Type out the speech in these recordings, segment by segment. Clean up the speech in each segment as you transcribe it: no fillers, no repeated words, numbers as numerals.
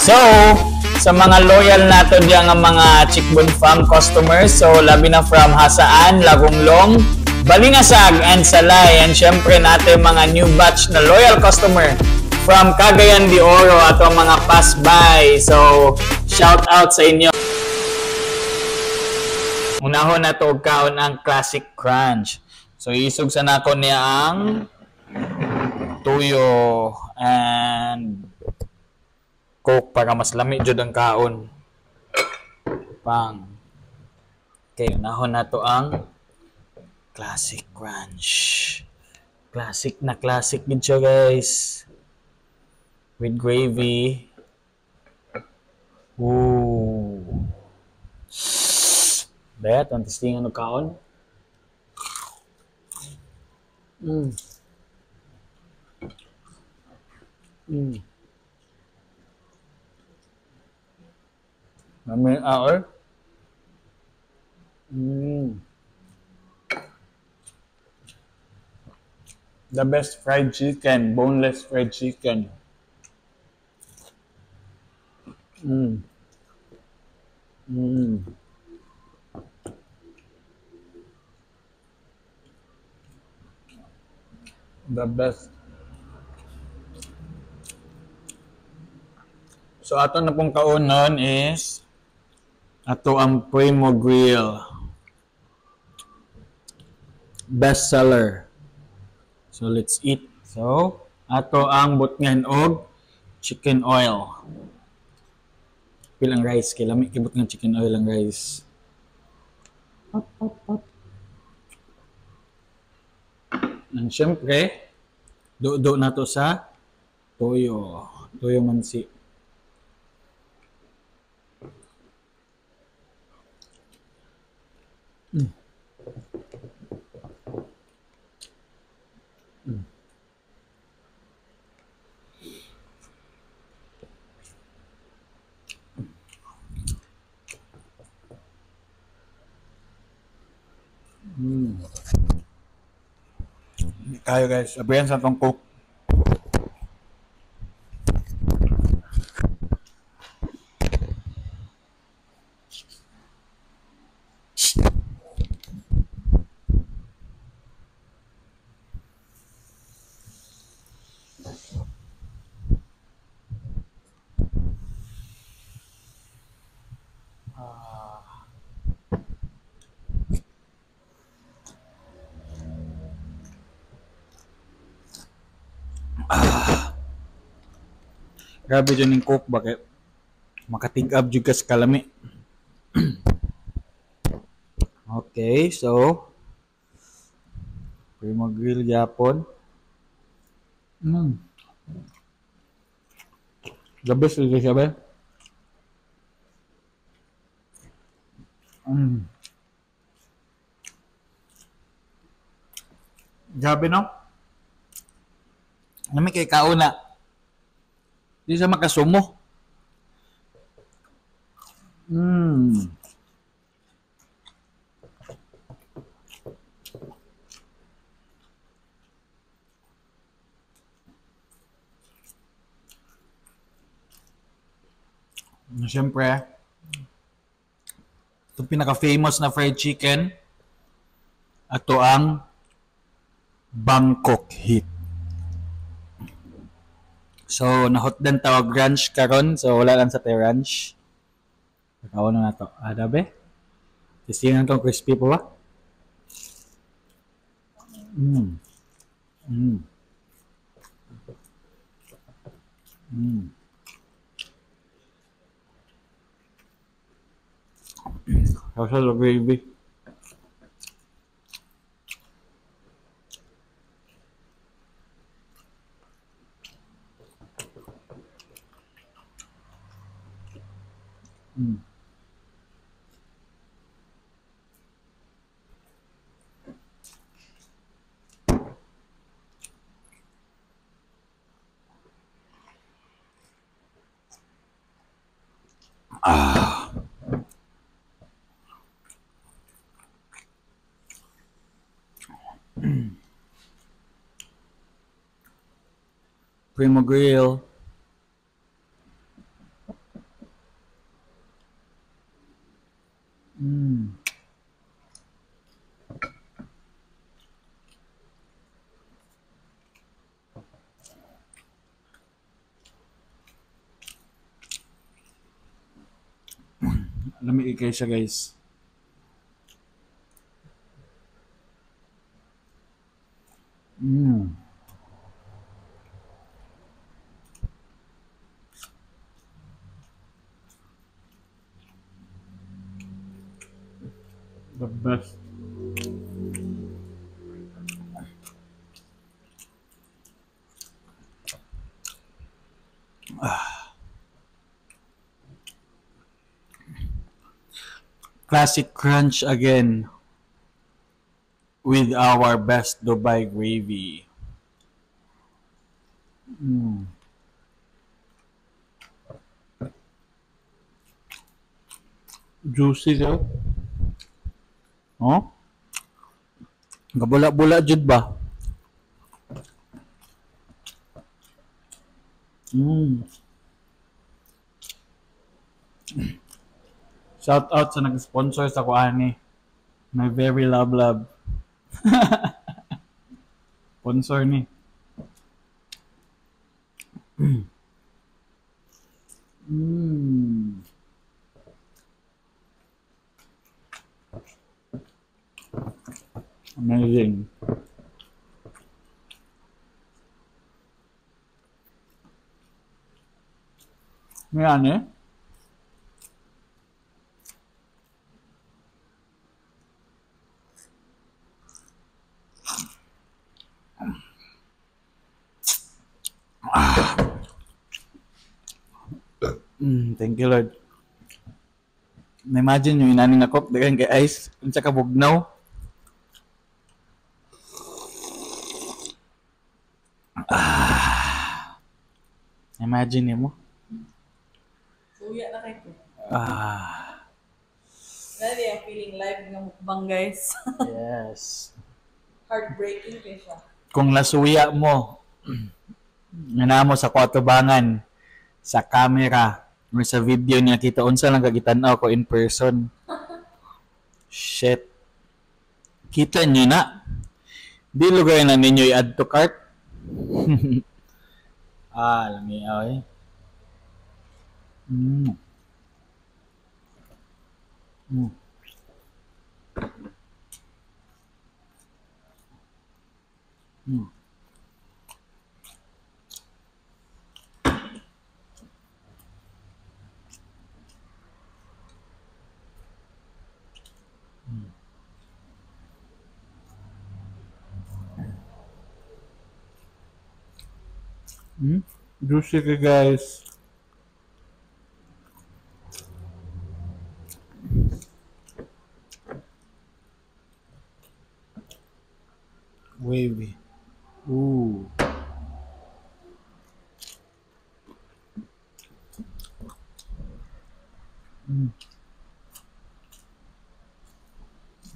So, sa mga loyal nato diyan nga mga Chickbone Farm customers, so labi na from Hasaan, Lagunglong, Balingasag, and Salay, and syempre natin mga new batch na loyal customer from Cagayan de Oro ato mga pass-by. So, shout out sa inyo. Unahon na to kaon ang Classic Crunch. So, isog sa nako niya ang tuyo and Coke para mas lami jud ang kaon. Pang. Okay, unahon na to ang Classic Crunch. Classic na classic gid siya, guys. With gravy. Ooh. Bet, ang testingan ng kaon. May hour. The best fried chicken, boneless fried chicken. The best. So ato na pong kaunon is ato ang Primo Grill. Best seller. So let's eat. So ato ang butngan og chicken oil. Pilang rice kay lami kibot nga chicken oil ang rice. And syempre, do na to sa toyo. Toyo mansi. Kayo guys, abayan sa tong Coke. Grabe dyan yung Coke, bakit? Makatig-up juga sa kalami. Okay, so Primo Grill yapon. The best is siya ba? Grabe no? Nami kay kauna. Di sa makasumo. Siyempre, itong pinaka-famous na fried chicken, ato ang Bangkok Hit. So, nahot din tawag ranch karon. So, wala lang sa tayo ranch. Nakauna na to. Dabe? Testingan itong crispy po ba? Kasi the gravy. Primo Grill. Lamig ikay siya guys. Mm. The best. Classic crunch again with our best Dubai gravy. Mm. Juicy daw. Oh? Gabula-bula jud ba? Mm. Shout out sa nag-sponsor sa kuani. My very love. Sponsor ni. Mm. Amazing. May ano eh? Thank you Lord. Na-imagine yung inaning na kop, dagan kay ice, unsa ka bugnaw. Imagine mo. Suya na kayo. Ah, Dali ang feeling live ng mukbang guys. yes. Heartbreaking kayo siya. Kung nasuya mo, nga mo sa kwatubangan, sa camera, or sa video niya kita unsa lang kagitanaw ko in person. Shit. Kita niyo na. Di lugar na ninyo i-add to cart. Lamiaw eh. Mm. Mm. Mm. Juicy ka guys. Wavy. Ooh. Mm.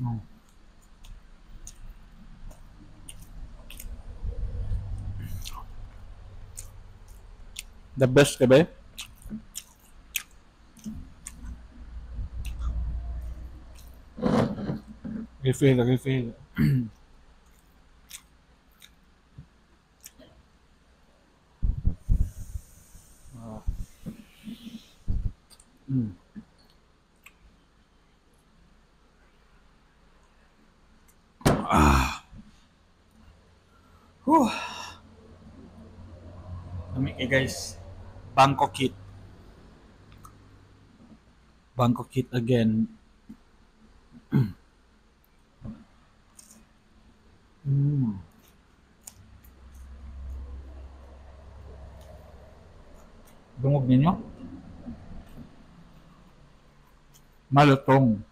Mm. The best ka ba? Refill. Mm. Whew. Lami eh guys. Bangkok hit. Bangkok hit again. Mm. Dungog ninyo? Malutong.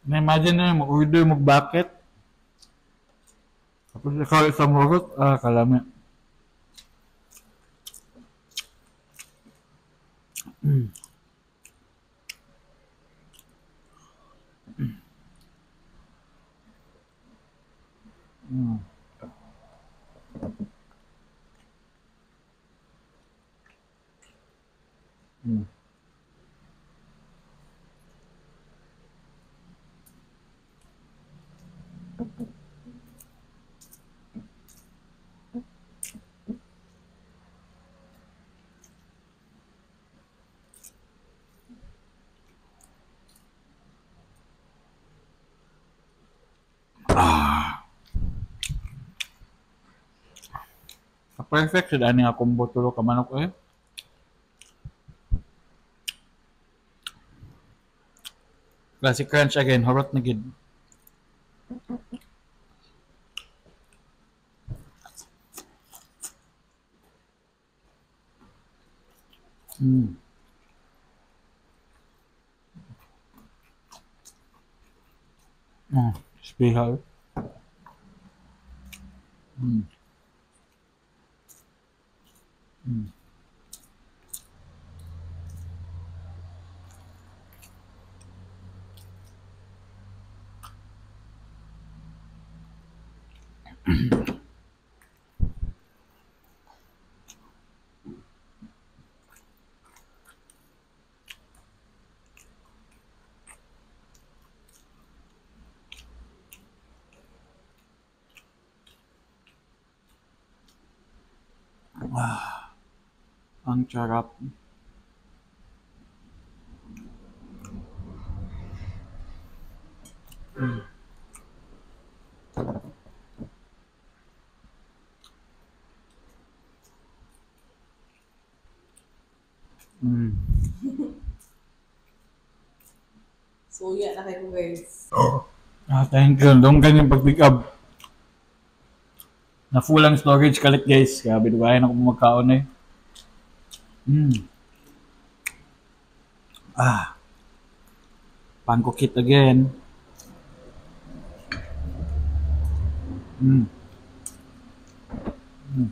Na-imagine na yung mag-order mag-bucket. Tapos ikaw isang urot, kalami. Mm. Mm. Ka-perfect sila ani nga combo tulo ka manok eh. Classic crunch again, horot na gid. Mm. Spihal. Mm. Mm. Ang sarap. Mm. Mm. Suya na kayo guys. Thank you. Doon kanyang pag-pick up. Na full ang storage kalit guys. Kaya binugayan ako magkaon eh. Mm. Pancakit again. Mm. Mm.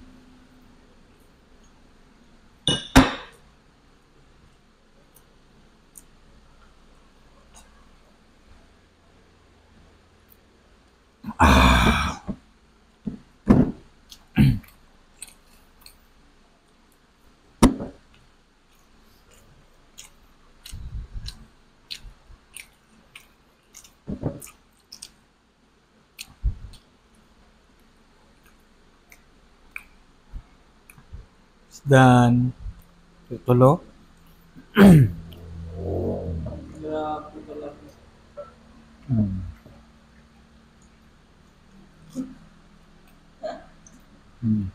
It's done. Tulo. Grabe talaga. Mm. Mm.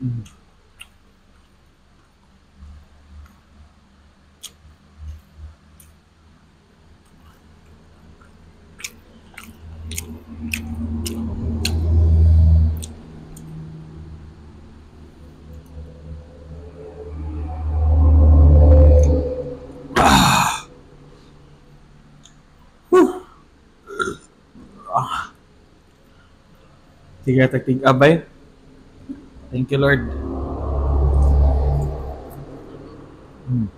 Mm. Sige, tagtig-abay. Thank you, Lord. Mm.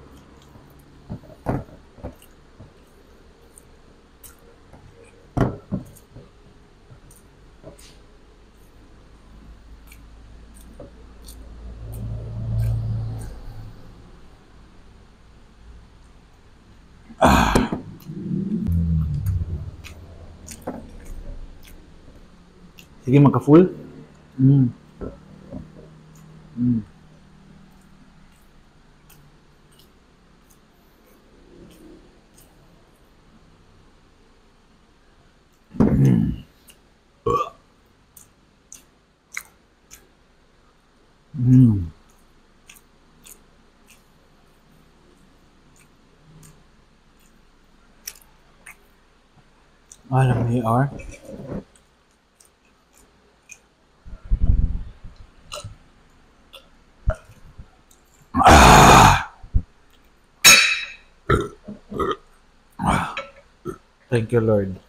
Sige, magka-full. Mm. Mm. Mm. Alam mo are. Thank you, Lord.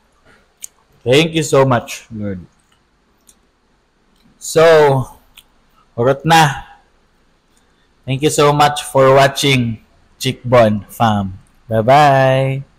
Thank you so much, Lord. So, urot na. Thank you so much for watching Chickbon Fam. Bye-bye.